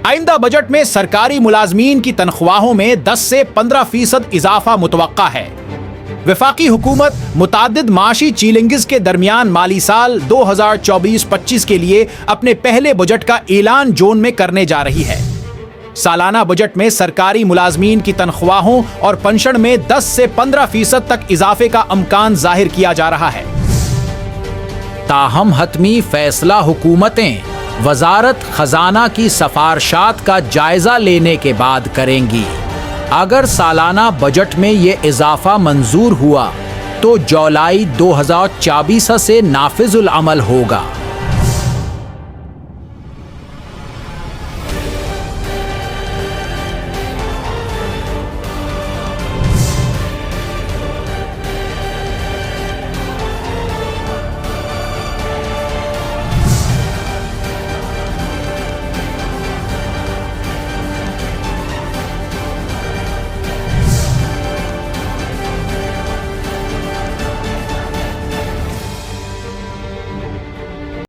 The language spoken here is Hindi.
आइंदा बजट में सरकारी मुलाजमीन की तनख्वाहों में 10 से 15% इजाफा मुतवक्का है। वफाकी हुकूमत मुताद्दिद माशी चैलेंजेस के दरमियान माली साल 2024-25 के लिए अपने पहले बजट का ऐलान जून में करने जा रही है। सालाना बजट में सरकारी मुलाजमीन की तनख्वाहों और पेंशन में 10 से 15% तक इजाफे का अमकान जाहिर किया जा रहा है। ताहम हतमी फैसला हुकूमतें वजारत खजाना की सिफारिशात का जायजा लेने के बाद करेंगी। अगर सालाना बजट में ये इजाफा मंजूर हुआ तो जुलाई 2024 से नाफिजुल अमल होगा।